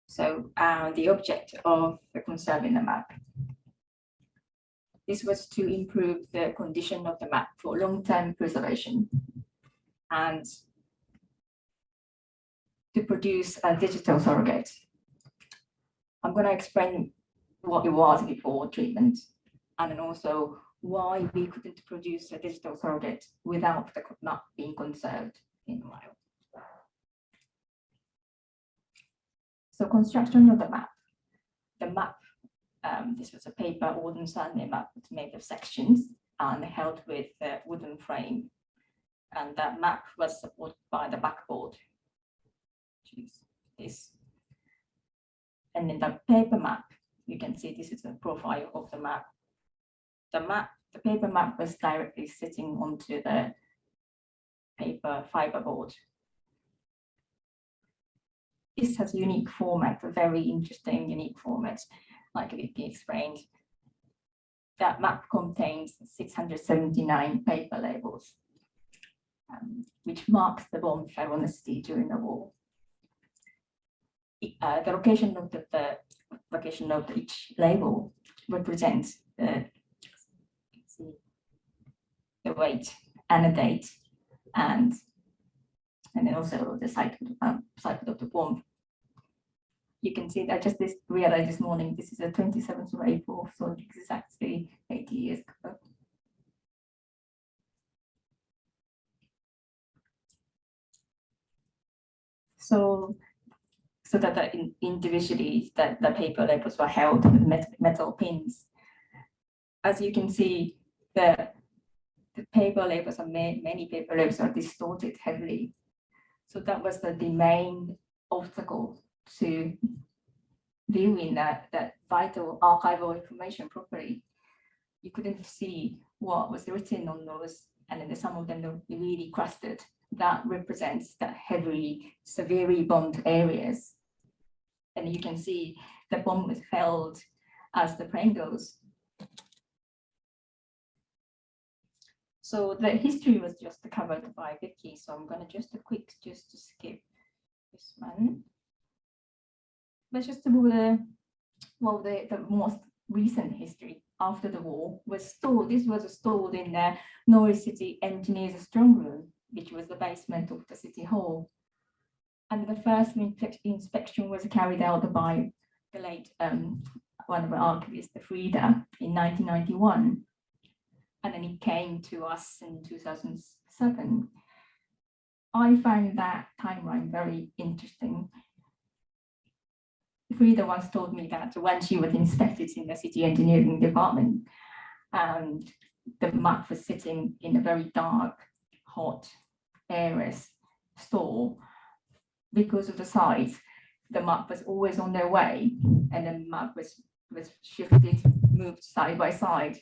So the object of the conserving the map. This was to improve the condition of the map for long-term preservation and to produce a digital surrogate. I'm going to explain what it was before treatment, and then also why we couldn't produce a digital surrogate without the map being conserved in a while. So construction of the map. The map, this was a paper wooden survey map made of sections and held with a wooden frame. And that map was supported by the backboard, which is this. And in the paper map, you can see this is a profile of the map. The paper map was directly sitting onto the paper fiber board. This has unique format, a very interesting unique format, like Vicky explained. That map contains 679 paper labels, which marks the bomb fell on the city during the war. The location of each label represents the weight and the date, and then also the site of the bomb. You can see that I just realized this morning, this is the 27th of April, so exactly 80 years ago. So that individually, that the paper labels were held with metal pins. As you can see, the paper labels are many paper labels are distorted heavily. So that was the main obstacle to viewing that vital archival information properly. You couldn't see what was written on those, and then some of them are really crusted. That represents the heavily, severely bombed areas. And you can see the bomb was held as the plane goes. So the history was just covered by Vicky, so I'm going to just to skip this one. But just to the most recent history after the war was stored. This was stored in the Norwich City Engineers Strong Room, which was the basement of the City Hall. And the first inspection was carried out by the late one of our archivists, Frida, in 1991. And then it came to us in 2007. I find that timeline very interesting. Frida once told me that when she was inspected in the city engineering department, and the map was sitting in a very dark, hot areas store, because of the size, the map was always on their way, and the map was shifted, moved side by side.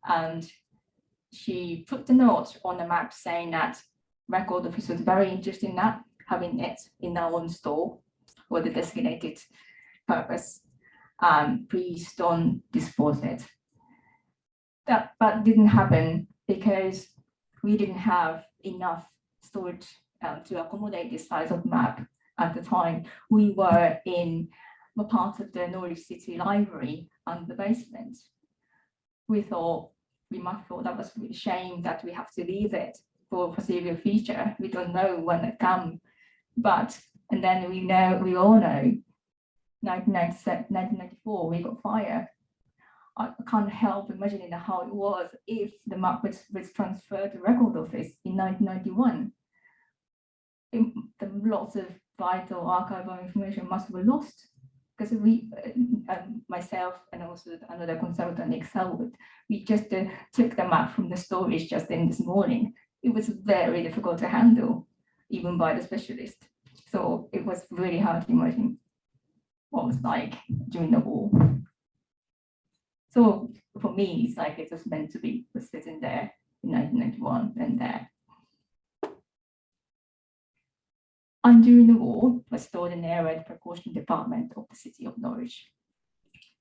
And she put the note on the map saying that record office was very interested in that, having it in our own store for the designated purpose. Please don't dispose it. That but didn't happen because we didn't have enough storage to accommodate this size of map at the time. We were in a part of the Norwich City Library and the basement. We thought that was a shame that we have to leave it for foreseeable future. We don't know when it comes, and then we all know 1994 we got fire. I can't help imagining how it was if the map was transferred to record office in 1991. Lots of vital archival information must be lost, because we, myself and also another consultant, Excel, we just took the map from the storage just in this morning. It was very difficult to handle, even by the specialist. So it was really hard to imagine what it was like during the war. So for me, it's like it was meant to be sitting there in 1991 and there. And during the war, was stored in the area precaution department of the city of Norwich.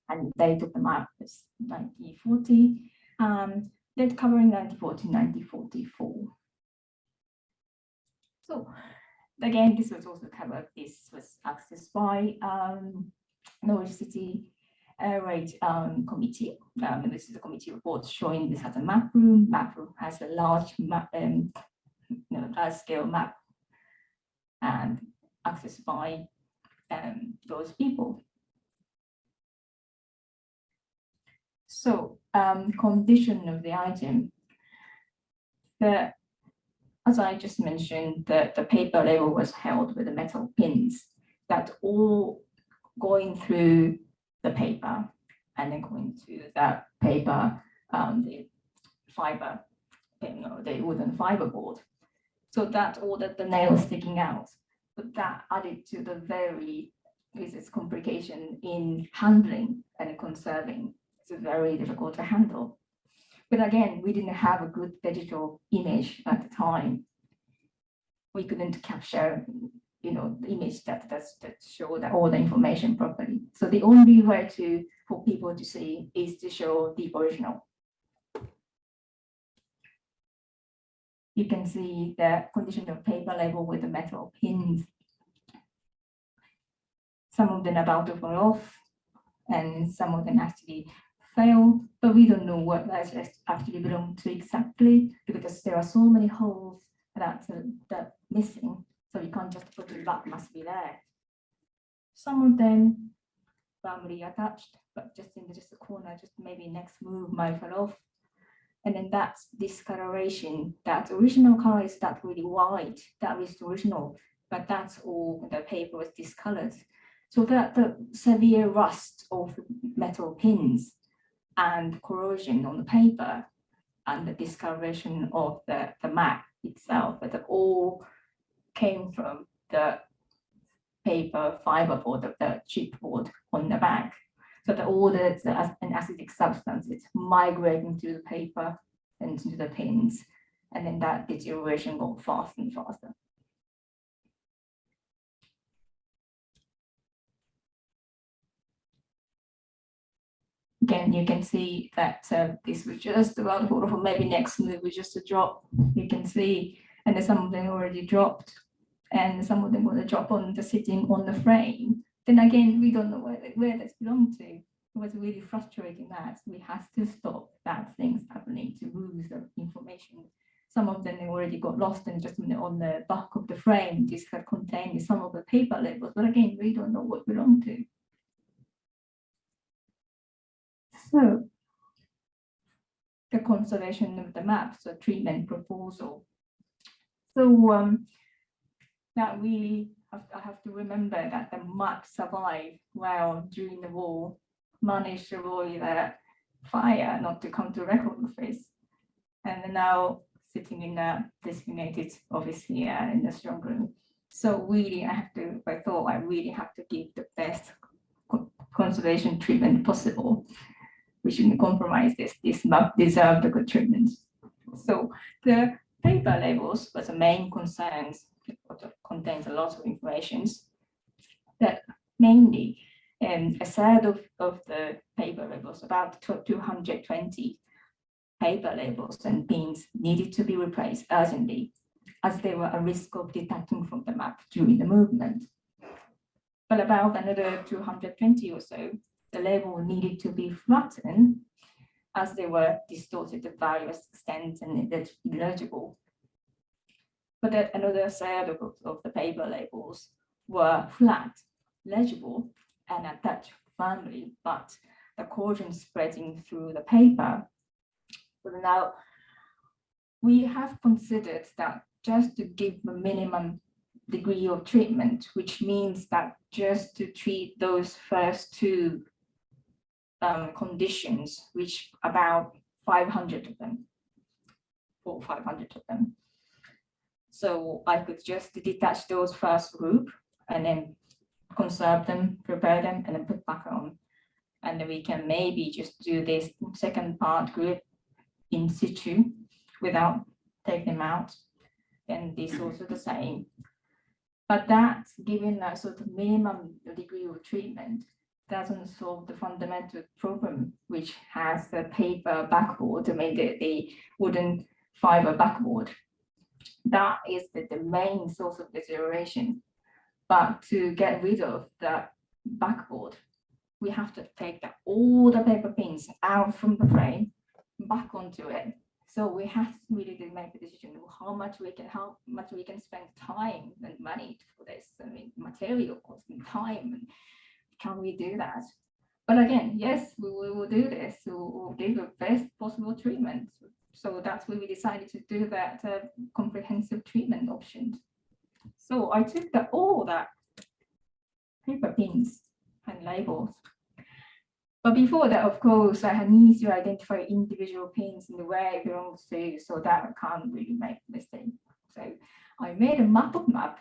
And they took the map as 1940, then covering 1940, 1944. So again, this was also covered, this was accessed by Norwich City Raid Committee. And this is a committee report showing this as a map room. Map room has a large map, large scale map, and accessed by those people. So condition of the item. As I just mentioned, the paper label was held with the metal pins that all going through the paper and then going to that paper, the fiber, the wooden fiber board. So that all that the nails sticking out, but that added to the very with its complication in handling and conserving. It's very difficult to handle. But again, we didn't have a good digital image at the time. We couldn't capture, the image that show that all the information properly. So the only way for people to see is to show the original. You can see the condition of paper label with the metal pins. Some of them are about to fall off, and some of them actually fail, but we don't know what that actually belong to exactly, because there are so many holes that missing, so you can't just put it back, must be there. Some of them firmly attached, but just in just the corner, just maybe next move might fall off. And then that's discoloration. That original color is that really white, that is the original, but that's all the paper was discolored. So that the severe rust of metal pins and corrosion on the paper and the discoloration of the map itself, that all came from the paper fiber board of the chipboard on the back. So that all an acidic substance is migrating to the paper and to the pins, and then that deterioration goes faster and faster. Again, you can see that this was just about maybe next move was just a drop. You can see, and then some of them already dropped, and some of them will drop on the sitting on the frame. Then again, we don't know where that's belonged to. It was really frustrating that we had to stop that things happening to lose the information. Some of them already got lost and just on the back of the frame. This had contained some of the paper labels, but again, we don't know what belonged to. So the conservation of the map, so treatment proposal. So that we I have to remember that the map survived well during the war, managed to avoid the fire not to come to record office, and now sitting in a designated office here in the strong room. So really, I thought I really have to give the best conservation treatment possible. We shouldn't compromise this. This map deserved a good treatment. So the paper labels was the main concerns. It contains a lot of information that mainly a third of the paper labels, about 220 paper labels and pins needed to be replaced urgently, as they were a risk of detaching from the map during the movement. But about another 220 or so, the label needed to be flattened as they were distorted to various extents and illegible. But another third of the paper labels were flat, legible, and attached firmly, but the corrosion spreading through the paper. So now we have considered that just to give a minimum degree of treatment, which means that just to treat those first two conditions, which about 500 of them, 500 of them. So I could just detach those first group and then conserve them, prepare them, and then put back on. And then we can maybe just do this second part group in situ without taking them out. And this also the same. But that's given a sort of minimum degree of treatment doesn't solve the fundamental problem, which has the paper backboard, I mean the wooden fiber backboard. That is the main source of deterioration. But to get rid of the backboard, we have to take all the paper pins out from the frame, back onto it. So we have to really make a decision of how much we can spend time and money for this. I mean, material cost and time, and can we do that? But again, yes, we will do this. We will give the best possible treatment. So that's why we decided to do that comprehensive treatment option. So I took all that paper pins and labels. But before that, of course, I need to identify individual pins and where it belongs to, so that I can't really make a mistake. So I made a map of map.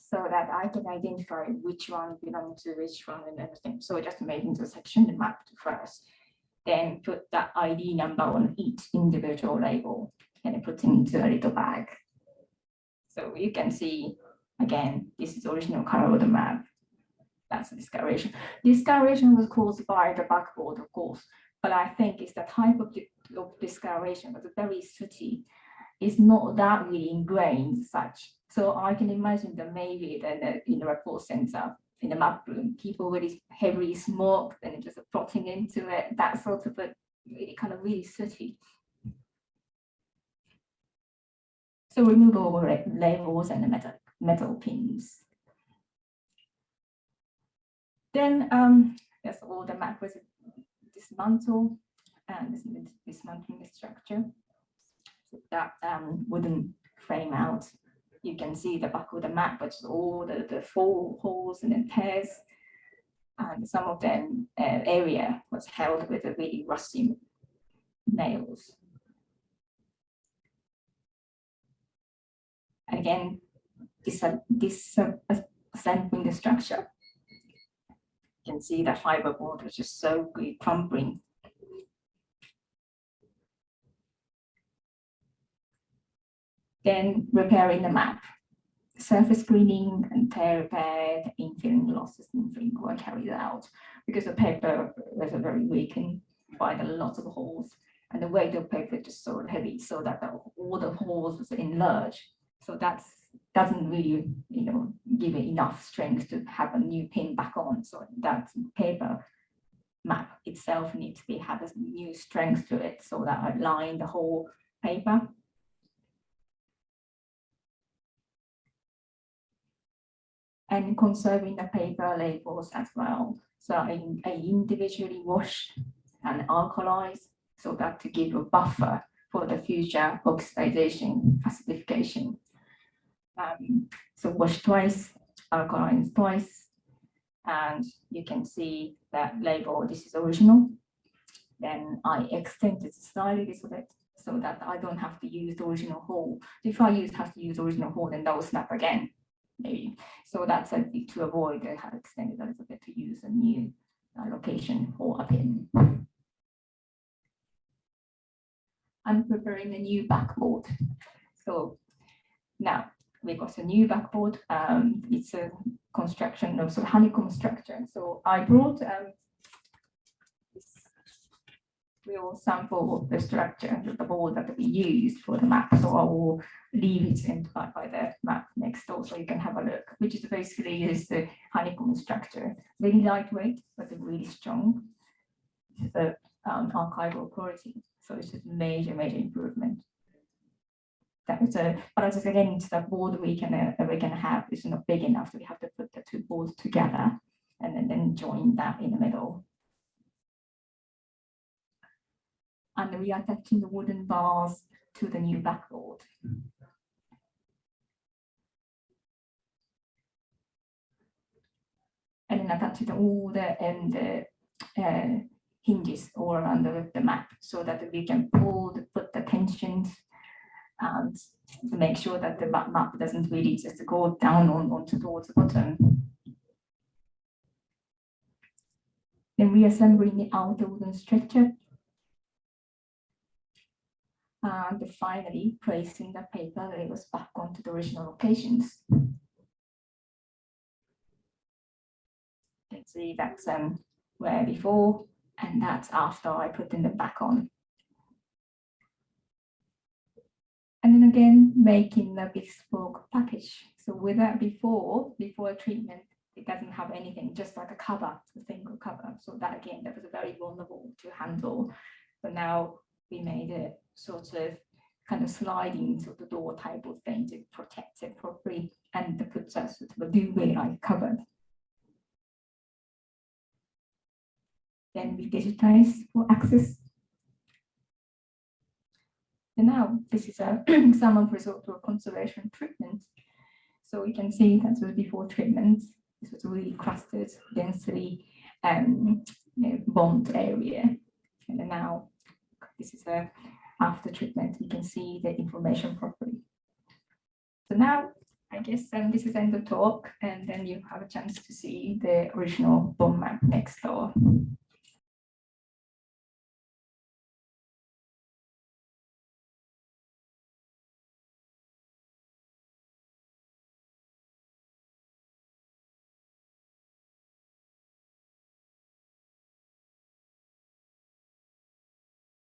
so that I can identify which one belongs to which one and everything. So just make intersection the map first, then put that ID number on each individual label and put it into a little bag. So you can see, again, this is the original color of the map. That's the discoloration. Discoloration was caused by the backboard, of course, but I think it's the type of discoloration was very sooty. It's not that really ingrained such. So I can imagine that maybe then in the report center, in the map room, people really heavily smoked and just plotting into it, that sort of a really kind of really sooty. So remove all labels and the metal pins. Then that's all the map was dismantled and dismantling the structure. So that wooden frame out. You can see the back of the map, which is all the 4 holes and then pairs. And some of them area was held with a really rusty nails. And again, assembling the structure. You can see the fiberboard, which is so good, crumbling. Then repairing the map. Surface cleaning and tear repair, infilling losses, infilling were carried out because the paper was very weakened by a lot of holes, and the weight of paper just so heavy, so that all the holes was enlarged. So that doesn't really, give it enough strength to have a new pin back on. So that paper map itself needs to have a new strength to it, so that I line the whole paper. And conserving the paper labels as well. So I individually wash and alkalize, so that to give a buffer for the future oxidization acidification. So wash twice, alkalize twice, and you can see that label, this is original. Then I extended slightly a little bit so that I don't have to use the original hole. If I have to use original hole, then that will snap again, maybe. So that's to avoid, I have extended a little bit to use a new location for a pin. I'm preparing a new backboard. So now we got a new backboard. It's a construction of sort of honeycomb structure. So I brought this real sample of the structure, the board that we use for the map. So I will leave it in by the map next door, so you can have a look. Which is basically is the honeycomb structure, really lightweight but really strong. The archival quality. So it's a major improvement. That was but as again, the board we can have is not big enough, so we have to put the 2 boards together and then join that in the middle. And reattaching the wooden bars to the new backboard. And then attaching all the hinges all around the map, so that we can put the tensions and to make sure that the map doesn't really just go down towards the bottom. Then reassembling the outer wooden structure. And finally placing the paper labels back onto the original locations. You can see that's where before, and that's after I put them back on. And then again, making the bespoke package. So with that before treatment, it doesn't have anything, just like a cover, a single cover. So that again, that was very vulnerable to handle. But now we made it sort of kind of sliding sort of door type of thing to protect it properly, and it puts us sort of a duvet-like cover. Then we digitize for access. And now this is some of result of conservation treatment. So we can see that was before treatment. This was really crusted, densely bond area. And then now this is after treatment. You can see the information properly. So now I guess this is end of talk, and then you have a chance to see the original bomb map next door.